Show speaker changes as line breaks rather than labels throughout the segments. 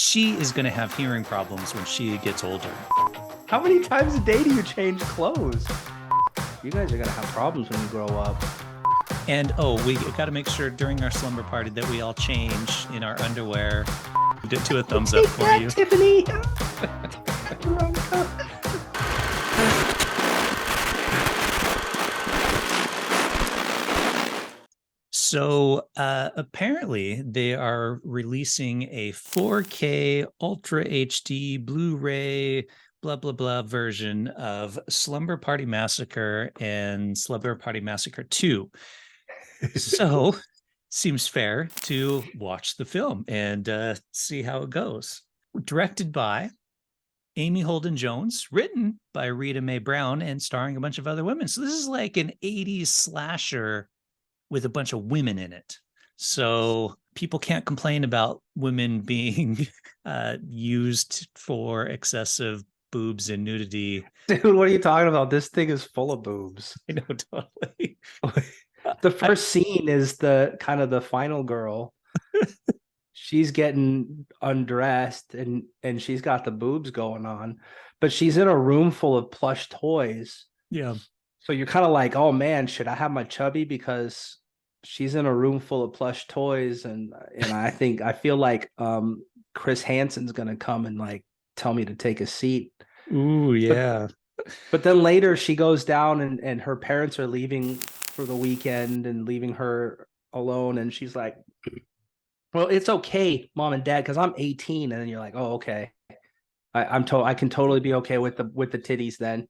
she is going to have hearing problems when she gets older.
How many times a day do you change clothes? You guys are going to have problems when you grow up.
And we got to make sure during our slumber party that we all change in our underwear. Do a thumbs up for you,
Tiffany.
So apparently they are releasing a 4K Ultra HD Blu-ray blah blah blah version of Slumber Party Massacre and Slumber Party Massacre 2. So seems fair to watch the film and see how it goes. Directed by Amy Holden Jones, written by Rita Mae Brown, and starring a bunch of other women. So this is like an 80s slasher with a bunch of women in it. So people can't complain about women being used for excessive boobs and nudity.
Dude, what are you talking about? This thing is full of boobs.
I know, totally.
The first scene is the kind of the final girl. She's getting undressed and she's got the boobs going on, but she's in a room full of plush toys.
Yeah.
So you're kind of like, oh man, should I have my chubby? Because she's in a room full of plush toys, and I feel like Chris Hansen's gonna come and like tell me to take a seat.
Ooh, yeah.
But then later she goes down and her parents are leaving for the weekend and leaving her alone, and she's like, well, it's okay, mom and dad, because I'm 18. And then you're like, oh, okay. I can totally be okay with the titties then.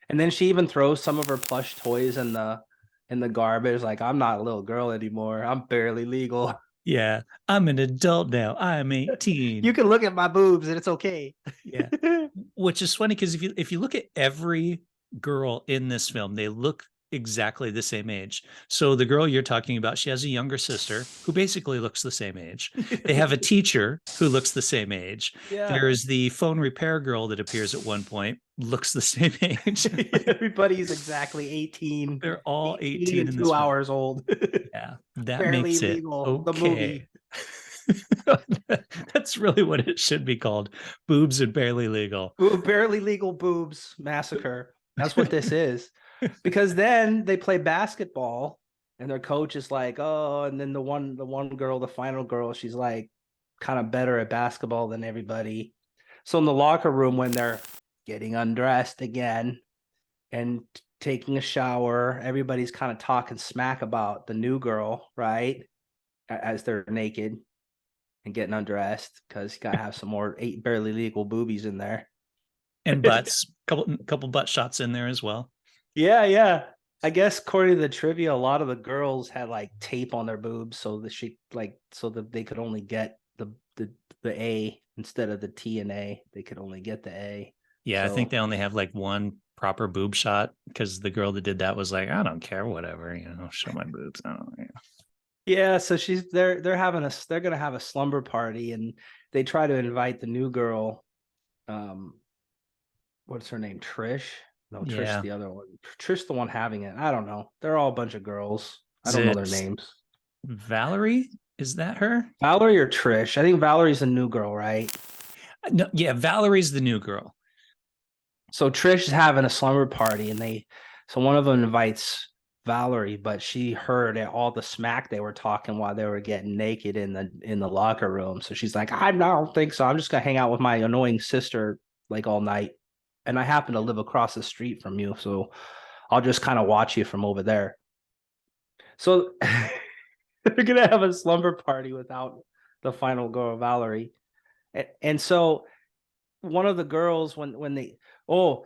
And then she even throws some of her plush toys in the garbage. Like, I'm not a little girl anymore. I'm barely legal.
Yeah. I'm an adult now. I'm 18.
You can look at my boobs and it's okay.
Yeah. Which is funny because if you look at every girl in this film, they look exactly the same age. So the girl you're talking about, she has a younger sister who basically looks the same age. They have a teacher who looks the same age.
Yeah.
There is the phone repair girl that appears at one point, looks the same age.
Everybody's exactly 18.
They're all 18
and 2 hours old.
Yeah, that
Barely
makes it
legal,
okay.
the movie.
That's really what it should be called. Boobs and Barely Legal.
Barely Legal Boobs Massacre. That's what this is. Because then they play basketball and their coach is like, oh, and then the one girl, the final girl, she's like kind of better at basketball than everybody. So in the locker room, when they're getting undressed again and taking a shower, everybody's kind of talking smack about the new girl, right? As they're naked and getting undressed, because you gotta have some more barely legal boobies in there.
And butts, couple butt shots in there as well.
Yeah. I guess according to the trivia, a lot of the girls had like tape on their boobs so that they could only get the A instead of the T and A. They could only get the A.
Yeah, so I think they only have like one proper boob shot because the girl that did that was like, I don't care, whatever, show my boobs.
Yeah, so they're gonna have a slumber party, and they try to invite the new girl. What's her name? Trish? No, Trish, yeah. The other one. Trish, the one having it. I don't know. They're all a bunch of girls. I don't know their names.
Valerie? Is that her?
Valerie or Trish? I think Valerie's a new girl, right?
No, yeah, Valerie's the new girl.
So Trish is having a slumber party, and so one of them invites Valerie, but she heard all the smack they were talking while they were getting naked in the locker room. So she's like, I don't think so. I'm just gonna hang out with my annoying sister like all night. And I happen to live across the street from you, so I'll just kind of watch you from over there. So they're going to have a slumber party without the final girl, Valerie. And so one of the girls, so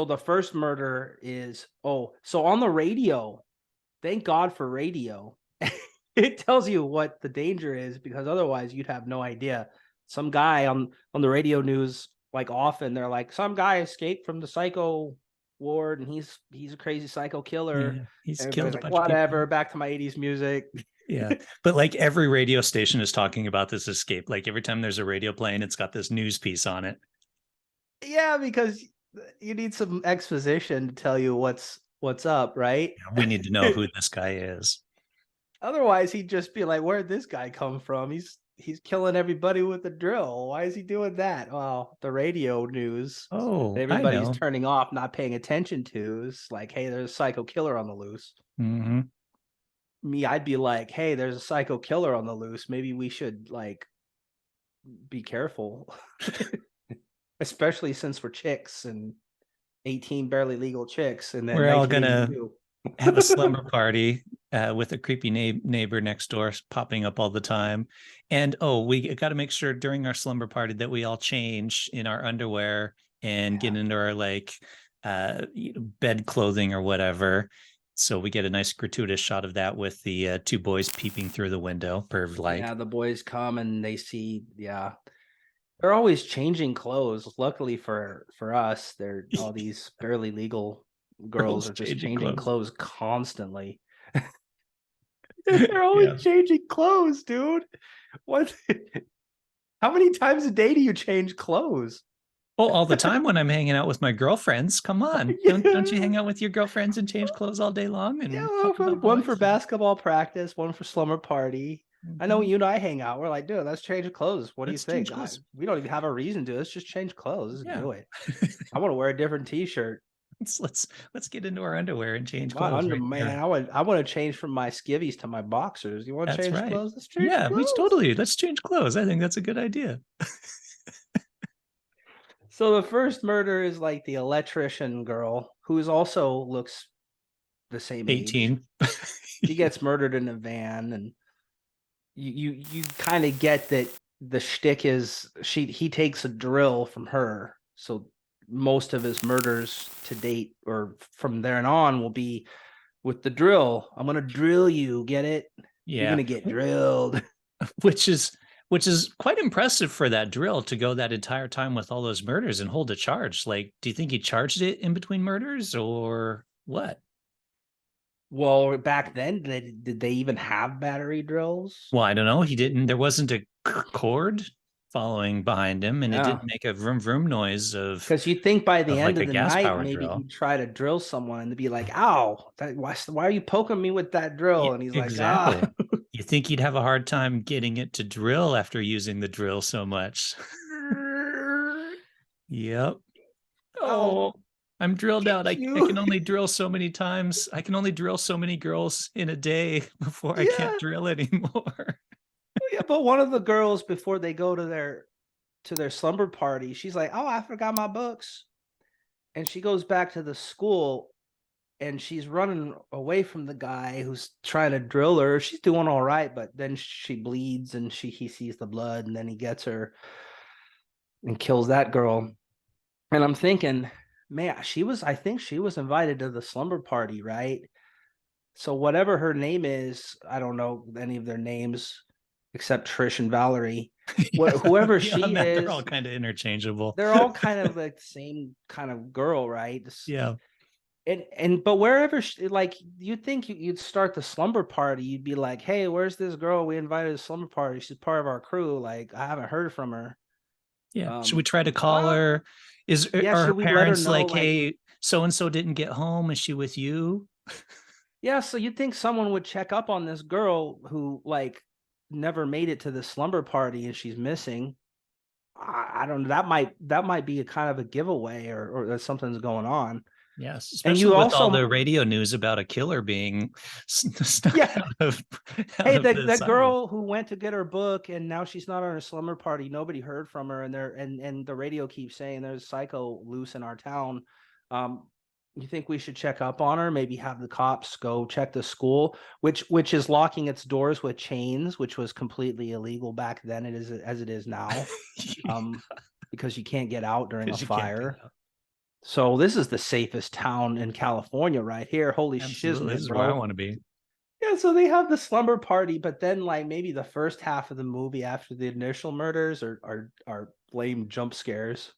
the first murder is, so on the radio, thank God for radio. It tells you what the danger is, because otherwise you'd have no idea. Some guy on the radio news, like often, they're like, some guy escaped from the psycho ward and he's a crazy psycho killer. Yeah,
he's killed a bunch
whatever,
of people.
Back to my 80s music.
Yeah, but like every radio station is talking about this escape. Like every time there's a radio playing, it's got this news piece on it.
Yeah, because you need some exposition to tell you what's up, right?
Yeah, we need to know who this guy is.
Otherwise, he'd just be like, "Where'd this guy come from? He's killing everybody with a drill. Why is he doing that?" Well, the radio news
Oh, I
everybody's
know.
turning off, not paying attention to is like, "Hey, there's a psycho killer on the loose."
Hmm.
Me, I'd be like, "Hey, there's a psycho killer on the loose. Maybe we should like be careful." Especially since we're chicks and 18 barely legal chicks, and then
We're all gonna
1982.
have a slumber party with a creepy neighbor next door popping up all the time. And oh, we got to make sure during our slumber party that we all change in our underwear and
Yeah.
get into our like bed clothing or whatever. So we get a nice gratuitous shot of that with the two boys peeping through the window, perv like.
Yeah, the boys come and they see, yeah. They're always changing clothes. Luckily for us, they're all these barely legal girls
Girls
are just
changing
changing
clothes.
clothes constantly. They're always
Yeah.
changing clothes, dude. What? How many times a day do you change clothes?
Oh, all the time when I'm hanging out with my girlfriends. Come on. Don't you
Yeah.
hang out with your girlfriends and change clothes all day long
Yeah,
and
well,
talk about
one for
boys?
basketball practice, one for slumber party. I know
Mhm.
you and I hang out. We're like, dude, let's change clothes. What do you
Let's
think?
change clothes.
We don't even have a reason to. Let's just change clothes. Let's
Yeah.
do it. I want to wear a different T-shirt.
Let's get into our underwear and change
My
clothes
under
right
man,
there.
I want to change from my skivvies to my boxers. You want to
That's
change
right.
clothes? Let's change
Yeah, we
clothes.
totally let's change clothes. I think that's a good idea.
So the first murder is like the electrician girl, who's also looks the same age.
18.
She gets murdered in a van, and you kind of get that the shtick is he takes a drill from her. So most of his murders to date, or from there on, will be with the drill. I'm gonna drill you. Get it? You're
Yeah.
gonna get drilled.
Which is which is quite impressive for that drill to go that entire time with all those murders and hold a charge. Like, do you think he charged it in between murders or what?
Well, back then, did they even have battery drills?
Well, I don't know. He didn't. There wasn't a cord following behind him, and it
Yeah.
didn't make a vroom vroom noise
Because you'd think by the
of
end
like a
of the
gas
night,
powered
maybe
drill.
he'd try to drill someone and be like, "Ow, why are you poking me with that drill?"
Yeah,
And he's like, "Ah."
exactly. You think he'd have a hard time getting it to drill after using the drill so much? Yep.
I'll
Oh, I'm drilled out.
get
I can
you.
only drill so many times. I can only drill so many girls in a day before I can't
Yeah,
drill anymore.
yeah. But one of the girls, before they go to their slumber party, she's like, "Oh, I forgot my books," and she goes back to the school, and she's running away from the guy who's trying to drill her. She's doing all right, but then she bleeds, and he sees the blood, and then he gets her and kills that girl. And I'm thinking, man, I think she was invited to the slumber party, right? So whatever her name is, I don't know any of their names except Trish and Valerie.
Yeah,
Whoever
beyond
she
that, they're all
is,
kind of interchangeable.
they're all kind of like the same kind of girl, right?
Yeah.
And but wherever she, like you'd think you'd start the slumber party, you'd be like, "Hey, where's this girl we invited to the slumber party? She's part of our crew. Like I haven't heard from her."
Yeah. Should we
Um,
try to call
ah,
her?
yeah,
Are her
should we let her
parents
know?
like,
Like,
hey, so and so didn't get home? Is she with you?
yeah, so you'd think someone would check up on this girl who like never made it to the slumber party and she's missing. I don't know. That might be a kind of a giveaway, or that something's going on.
Yes,
And
especially
you
with all
also,
the radio news about a killer being snuck
yeah,
out
hey,
of
that
the
that
asylum.
girl who went to get her book and now she's not on a slumber party. Nobody heard from her, and the radio keeps saying there's a psycho loose in our town. Um, you think we should check up on her? Maybe have the cops go check the school, which is locking its doors with chains, which was completely illegal back then. It is as it is now, um, because you can't get out during a
Because you can't get
fire.
out.
So this is the safest town in California right here. Holy
Absolutely. This
shiznit,
is where I
bro.
want to be.
Yeah, so they have the slumber party, but then like maybe the first half of the movie after the initial murders are lame jump scares.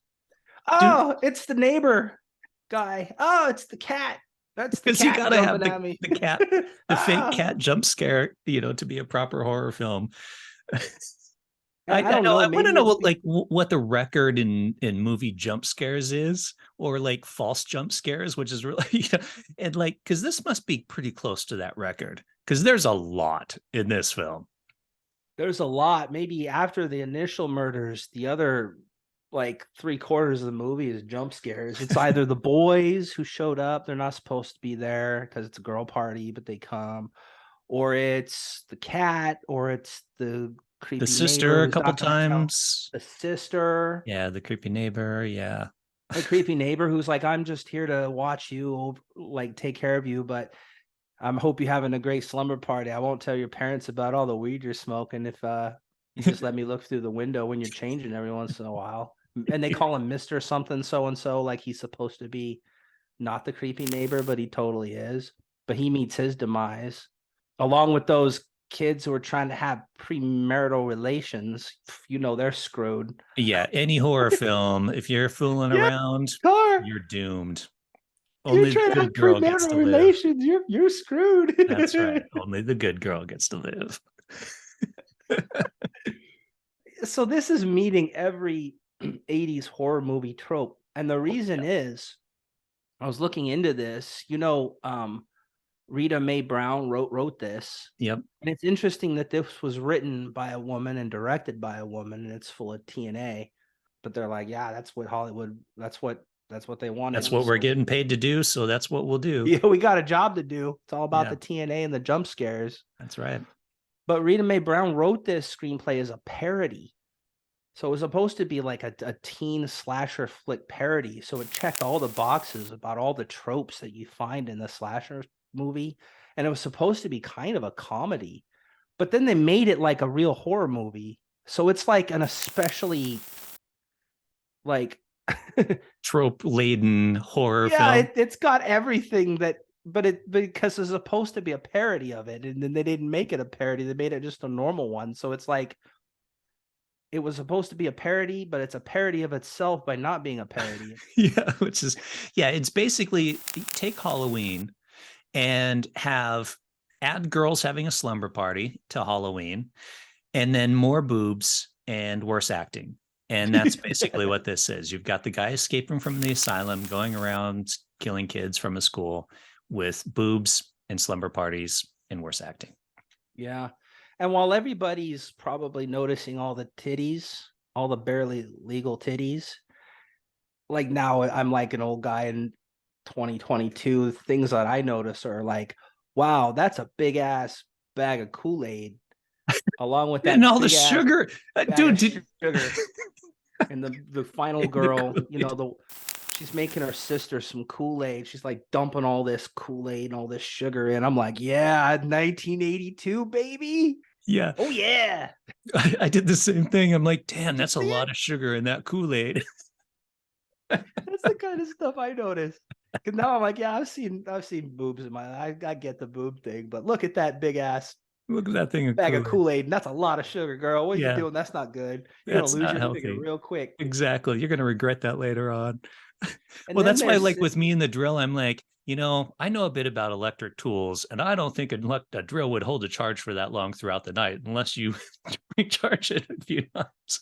Dude,
Oh, it's the neighbor guy. Oh, it's the cat. That's the
because you
cat
gotta have
jumping at me.
the cat, the fake
Ah.
cat jump scare, to be a proper horror film.
And I
I
don't
know.
know,
I want to
maybe
know
it's
what like what the record in movie jump scares is, or like false jump scares, which is really and like because this must be pretty close to that record Because there's a lot in this film.
There's a lot. Maybe after the initial murders, the other like 3/4 of the movie is jump scares. It's either the boys who showed up, they're not supposed to be there because it's a girl party, but they come, or it's the cat, or it's the creepy
The
neighbor
sister a
who's
couple
not going to tell
times.
the sister.
Yeah, the creepy neighbor. Yeah.
The creepy neighbor who's like, I'm just here to watch you, like take care of you, but I hope you're having a great slumber party. I won't tell your parents about all the weed you're smoking if you just let me look through the window when you're changing every once in a while. And they call him Mr. something so and so, like he's supposed to be not the creepy neighbor, but he totally is. But he meets his demise along with those kids who are trying to have premarital relations. You know, they're screwed.
Yeah, any horror film, if you're fooling
Yeah,
around,
car.
you're doomed.
You're
Only the
trying to have
good girl gets
premarital
to live.
relations. You're screwed.
That's right. Only the good girl gets to live.
So this is meeting every 80s horror movie trope. And the reason is I was looking into this, Rita Mae Brown wrote this.
Yep.
And it's interesting that this was written by a woman and directed by a woman, and it's full of TNA. But they're like, yeah, that's what Hollywood, that's what they wanted.
That's what we're getting paid to do, so that's what we'll do.
Yeah, we got a job to do. It's all about
Yeah.
the TNA and the jump scares.
That's right.
But Rita Mae Brown wrote this screenplay as a parody. So it was supposed to be like a teen slasher flick parody. So it checked all the boxes about all the tropes that you find in the slasher movie. And it was supposed to be kind of a comedy. But then they made it like a real horror movie. So it's like an especially like
trope laden horror
yeah,
film.
it's got everything that, but because it's supposed to be a parody of it, and then they didn't make it a parody, they made it just a normal one. So it's like it was supposed to be a parody, but it's a parody of itself by not being a parody.
Yeah, it's basically take Halloween and add girls having a slumber party to Halloween, and then more boobs and worse acting. And that's basically what this is. You've got the guy escaping from the asylum, going around killing kids from a school with boobs and slumber parties and worse acting.
Yeah. And while everybody's probably noticing all the titties, all the barely legal titties, like now I'm like an old guy in 2022. Things that I notice are like, wow, that's a big ass bag of Kool-Aid. Along with that,
and all the sugar, dude.
Sugar. And the final girl, she's making her sister some Kool-Aid. She's like dumping all this Kool-Aid and all this sugar in. I'm like, yeah, 1982, baby.
Yeah.
Oh yeah.
I did the same thing. I'm like, damn, that's a lot of sugar in that Kool-Aid.
That's the kind of stuff I notice. Because now I'm like, yeah, I've seen boobs in my life. I get the boob thing, but look at that big ass.
Look at that thing
Bag of Kool-Aid, and that's a lot of sugar, girl. What are you doing? That's not good. You're
That's
gonna lose your
healthy.
finger real quick.
Exactly. You're gonna regret that later on. Well, that's why, like with me and the drill, I'm like, I know a bit about electric tools, and I don't think a drill would hold a charge for that long throughout the night unless you recharge it a few times.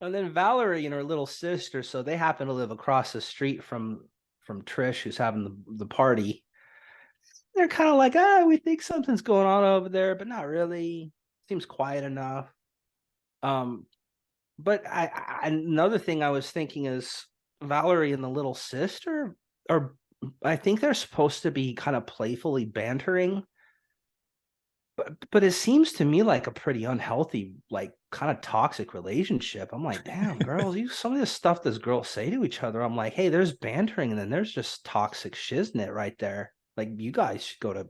And then Valerie and her little sister, so they happen to live across the street from Trish, who's having the party. They're kind of like, we think something's going on over there, but not really. Seems quiet enough. But another thing I was thinking is Valerie and the little sister I think they're supposed to be kind of playfully bantering. But it seems to me like a pretty unhealthy, like kind of toxic relationship. I'm like, damn, girls, some of this stuff those girls say to each other, I'm like, hey, there's bantering, and then there's just toxic shiznit right there. Like, you guys should go to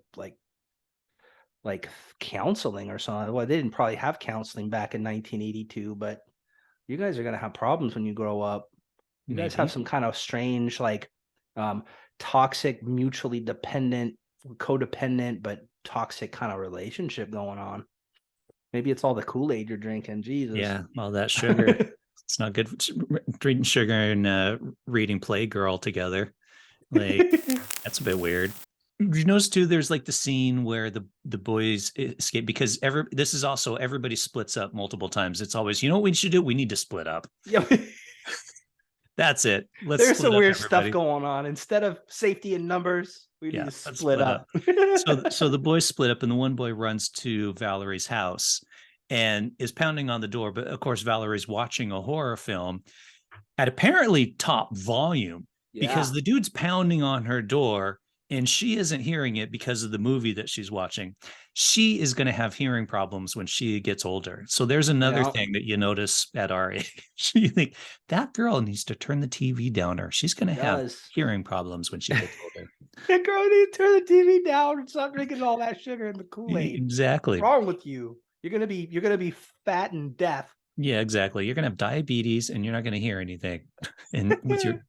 like counseling or something. Well, they didn't probably have counseling back in 1982, but you guys are gonna have problems when you grow up. You guys have some kind of strange, like, toxic, mutually dependent, codependent, but toxic kind of relationship going on. Maybe it's all the Kool-Aid you're drinking. Jesus.
Yeah, all that sugar. It's not good. Drinking sugar and reading Playgirl together. Like, that's a bit weird. You notice too, there's like the scene where the boys escape, because this is also everybody splits up multiple times. It's always, what we should do? We need to split up.
Yeah.
That's it.
There's some weird stuff going on. Instead of safety in numbers, We need
Yeah,
to
let's
split
split
up.
up. So the boys split up, and the one boy runs to Valerie's house and is pounding on the door. But of course, Valerie's watching a horror film at apparently top volume because
Yeah.
the dude's pounding on her door and she isn't hearing it because of the movie that she's watching. She is going to have hearing problems when she gets older. So there's another
Yeah.
thing that you notice at our age. You think that girl needs to turn the TV down, or she's going to have
Does.
hearing problems when she gets older.
That girl need to turn the TV down and stop drinking all that sugar in the Kool-Aid. What's
Exactly.
wrong with you? You're gonna be fat and deaf.
Yeah, exactly. You're going to have diabetes and you're not going to hear anything. And with your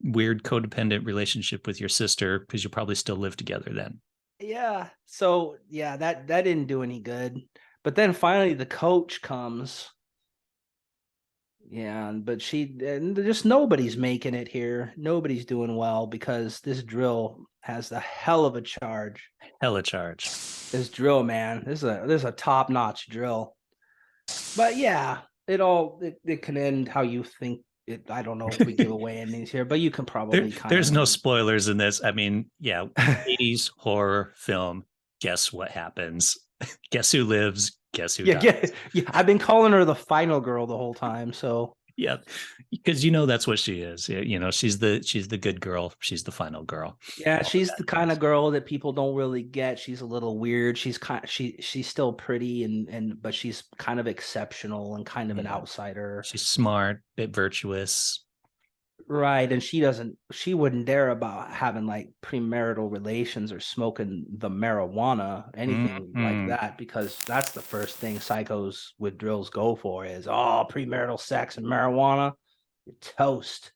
weird codependent relationship with your sister, because you probably still live together then.
Yeah. So yeah, that didn't do any good. But then finally the coach comes. Yeah, but and just nobody's making it here. Nobody's doing well because this drill has a hell of a charge.
Hella charge.
This drill, man, this is a top-notch drill. But yeah, it can end how you think it. I don't know if we give away endings here, but you can probably
There's no
of.
spoilers in this. I mean, yeah, 80s horror film. Guess what happens? Guess who lives? Guess who dies?
Yeah. I've been calling her the final girl the whole time. So
Yeah, because that's what she is. She's the good girl. She's the final girl.
yeah, she's the kind of girl that people don't really get. She's a little weird. She's still pretty and but she's kind of exceptional and kind of an outsider.
She's smart, bit virtuous.
Right, and she wouldn't dare about having like premarital relations or smoking the marijuana, anything like that, because that's the first thing psychos with drills go for is premarital sex and marijuana. You're toast.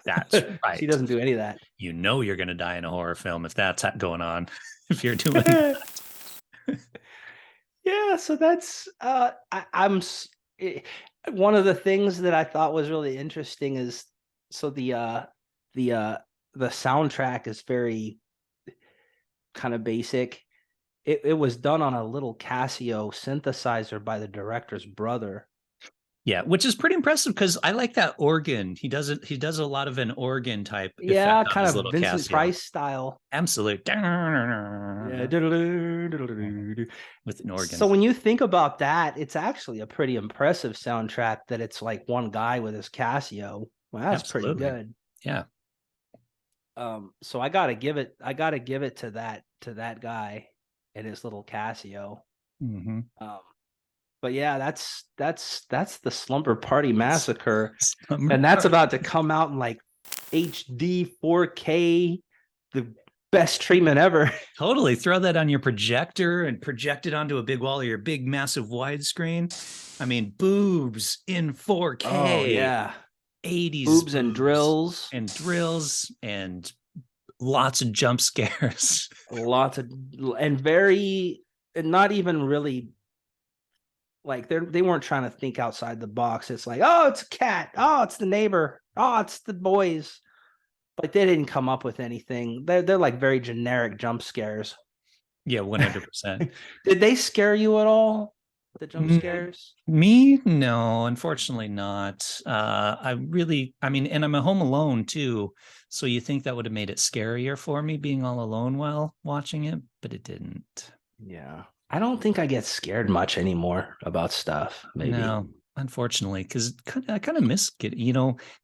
That's right.
She doesn't do any of that.
You're going to die in a horror film if that's going on. If you're doing that.
Yeah, so that's one of the things that I thought was really interesting is the soundtrack is very kind of basic. It was done on a little Casio synthesizer by the director's brother.
Yeah, which is pretty impressive because I like that organ. He does a lot of an organ type.
Yeah, kind of Vincent Price style.
Absolutely.
Yeah.
With an organ.
So when you think about that, it's actually a pretty impressive soundtrack that it's like one guy with his Casio. Well, that's
Absolutely.
pretty good.
Yeah.
So I gotta give it to that guy and his little Casio.
Mm-hmm.
But yeah, that's the Slumber Party Massacre, and that's about to come out in like HD 4K, the best treatment ever.
Totally, throw that on your projector and project it onto a big wall of your big, massive widescreen. I mean, boobs in 4K.
Oh yeah,
80s
boobs and drills
and lots of jump scares.
Lots of and not even really. Like they weren't trying to think outside the box. It's like, oh, it's a cat. Oh, it's the neighbor. Oh, it's the boys. Like they didn't come up with anything. They're like very generic jump scares.
Yeah, 100%.
Did they scare you at all? The jump scares?
Me? No, unfortunately not. And I'm at home alone too. So you think that would have made it scarier for me being all alone while watching it, but it didn't.
Yeah. I don't think I get scared much anymore about stuff. Maybe.
No, unfortunately, because I kind of miss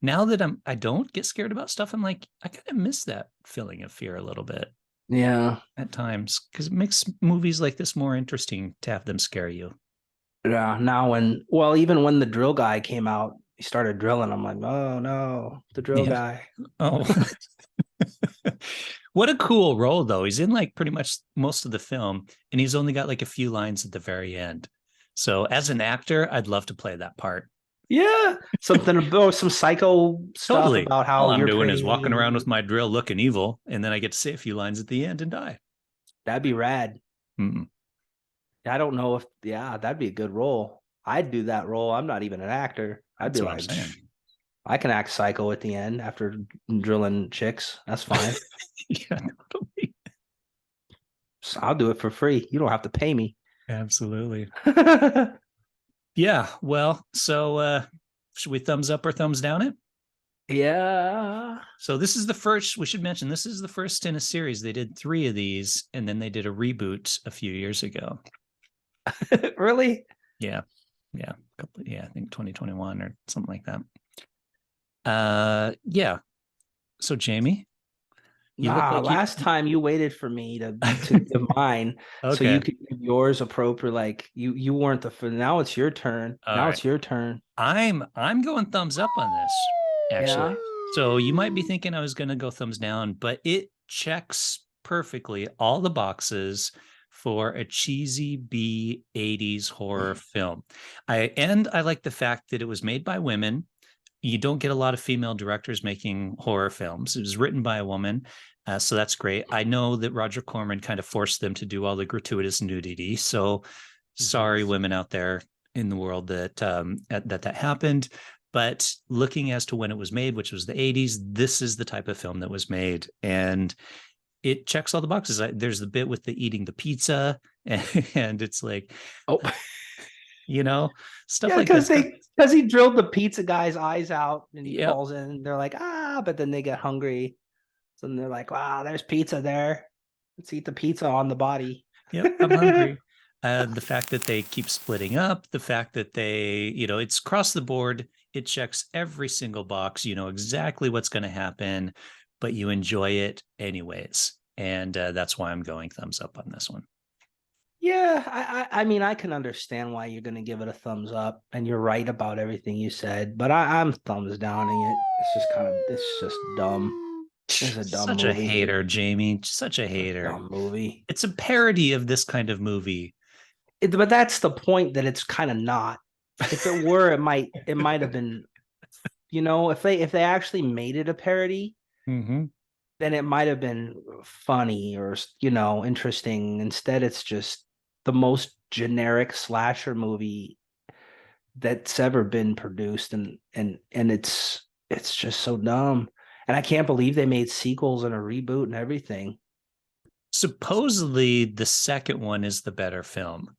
now that I don't get scared about stuff. I'm like, I kind of miss that feeling of fear a little bit.
Yeah.
At times, because it makes movies like this more interesting to have them scare you.
Yeah. Now even when the drill guy came out, he started drilling. I'm like, oh no, the drill guy.
Oh. What a cool role, though. He's in like pretty much most of the film, and he's only got like a few lines at the very end. So as an actor, I'd love to play that part.
Yeah, something about some psycho stuff about how
all I'm doing is walking around with my drill looking evil, and then I get to say a few lines at the end and die.
That'd be rad.
Mm-mm.
I don't know if that'd be a good role. I'd do that role. I'm not even an actor. I'd be like, I can act psycho at the end after drilling chicks. That's fine.
Yeah, totally.
So I'll do it for free. You don't have to pay me.
Absolutely. Yeah. Well, so should we thumbs up or thumbs down it?
Yeah.
So this is the first, we should mention, this is the first in a series. They did 3 of these, and then they did a reboot a few years ago.
Really?
Yeah. Yeah. Yeah, I think 2021 or something like that. Yeah. So Jamie, you look
Nah,
like you
last time you waited for me to give mine so you
okay.
could give yours appropriate. Like you weren't now it's your turn.
All
Now
right.
it's your turn.
I'm going thumbs up on this, actually.
Yeah.
So you might be thinking I was going to go thumbs down, but it checks perfectly all the boxes for a cheesy B 80s horror film. I like the fact that it was made by women. You don't get a lot of female directors making horror films. It was written by a woman. So that's great. I know that Roger Corman kind of forced them to do all the gratuitous nudity. So sorry,
Yes.
women out there in the world that happened. But looking as to when it was made, which was the 80s, this is the type of film that was made. And it checks all the boxes. There's the bit with the eating the pizza, and it's like,
Oh,
you know, stuff
yeah,
like this.
because he drilled the pizza guy's eyes out and he
Yep.
falls in. And they're like, ah, but then they get hungry. So then they're like, wow, there's pizza there. Let's eat the pizza on the body.
Yep. I'm hungry. The fact that they keep splitting up, the fact that it's across the board, it checks every single box. You know exactly what's going to happen, but you enjoy it anyways. And that's why I'm going thumbs up on this one.
Yeah, I mean, I can understand why you're gonna give it a thumbs up, and you're right about everything you said, but I'm thumbs downing it. It's just dumb. It's a dumb
Such a
movie.
hater, Jamie. Such a
A
hater.
dumb movie.
It's a parody of this kind of movie.
But that's the point that it's kind of not. If it were, it might have been, if they actually made it a parody,
Mm-hmm.
then it might have been funny or interesting. Instead, it's just the most generic slasher movie that's ever been produced, and it's just so dumb. And I can't believe they made sequels and a reboot and everything.
Supposedly, the second one is the better film,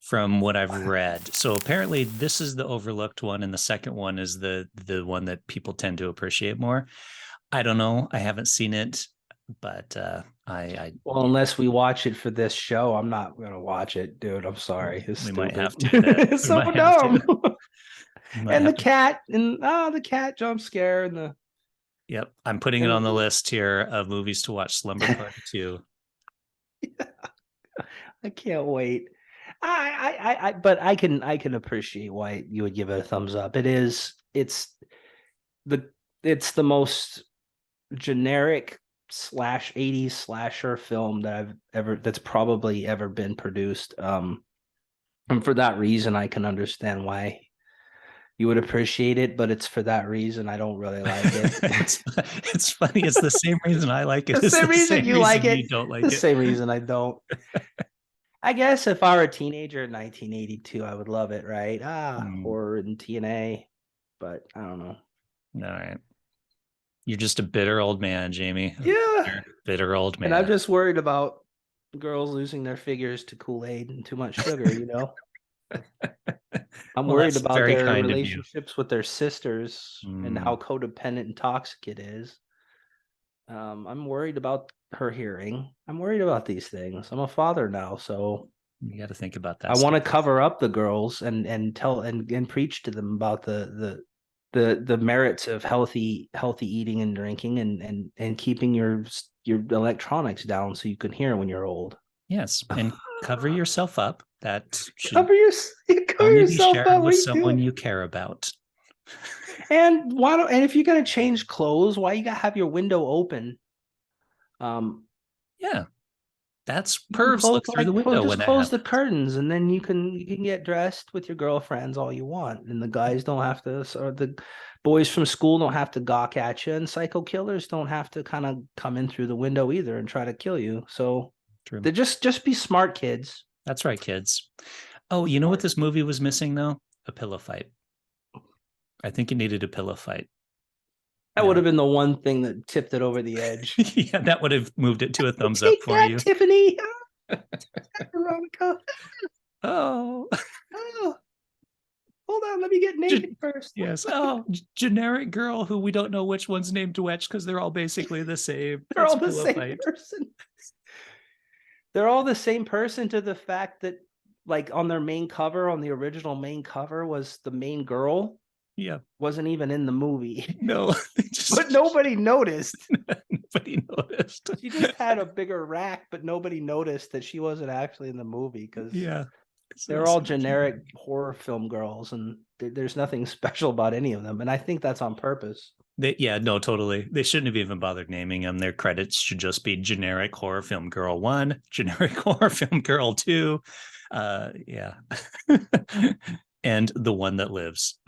from what I've read. So apparently this is the overlooked one, and the second one is the one that people tend to appreciate more. I don't know. I haven't seen it, but I
Well, unless we watch it for this show, I'm not gonna watch it, dude. I'm sorry. It's
we might
stupid.
have to then.
It's
We
so
might have to.
dumb.
We might
And
have to.
the cat jump scare and the
Yep. I'm putting it
and
on the list here of movies to watch. Slumber Party 2.
I can't wait. But I can appreciate why you would give it a thumbs up. The it's the most generic slash 80s slasher film that's probably ever been produced. And for that reason, I can understand why you would appreciate it, but it's for that reason I don't really like it.
It's funny. It's the same reason I like it.
The
It's
same
the
reason
same
you like
reason
it.
you don't
The
like it.
same reason I don't. I guess if I were a teenager in 1982, I would love it, right? Horror and TNA, but I don't know.
All right. You're just a bitter old man, Jamie.
Yeah.
Bitter old
And I'm
man.
just worried about girls losing their figures to Kool-Aid and too much sugar. I'm
Well,
worried
that's
about
very
their
kind of you.
relationships with their sisters and how
Mm,
codependent and toxic it is. I'm worried about her hearing. I'm worried about these things. I'm a father now, so
you got to think about
I
that
want to
stuff.
cover up the girls and tell and preach to them about the merits of healthy eating and drinking and keeping your electronics down so you can hear when you're old.
Yes, and cover yourself up. That should
Cover your cover
only be
yourself
shared
up. What
with
are you
someone
doing?
you care about.
And if you're gonna change clothes, why you gotta have your window open? Um,
Yeah, that's
you can
pervs
close
look through the window
just
when that
close the
happens.
curtains, and then you can get dressed with your girlfriends all you want, and the guys don't have to, or the boys from school don't have to gawk at you, and psycho killers don't have to kind of come in through the window either and try to kill you. So
True.
they just be smart kids.
That's right, kids. Oh, you know what
Smart.
this movie was missing though? A pillow fight. I think it needed a pillow fight.
That would
Now,
have been the one thing that tipped it over the edge.
yeah, that would have moved it to a thumbs up
Take
for
that,
you.
Tiffany. Veronica.
Oh,
Oh, hold on. on, let me get naked first.
Yes. Oh, generic girl who we don't know which one's named which because they're all basically the same.
They're
Let's
all the
pull a
same
fight.
person. They're all the same person to the fact that, like, on their main cover, on the original main cover, was the main girl.
Yeah.
Wasn't even in the movie.
No.
But nobody noticed.
Nobody noticed.
She just had a bigger rack, but nobody noticed that she wasn't actually in the movie because
Yeah.
they're all generic horror film girls, and there's nothing special about any of them. And I think that's on purpose.
Yeah, no, totally. They shouldn't have even bothered naming them. Their credits should just be generic horror film girl 1, generic horror film girl 2. Yeah. And the one that lives.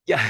Yeah.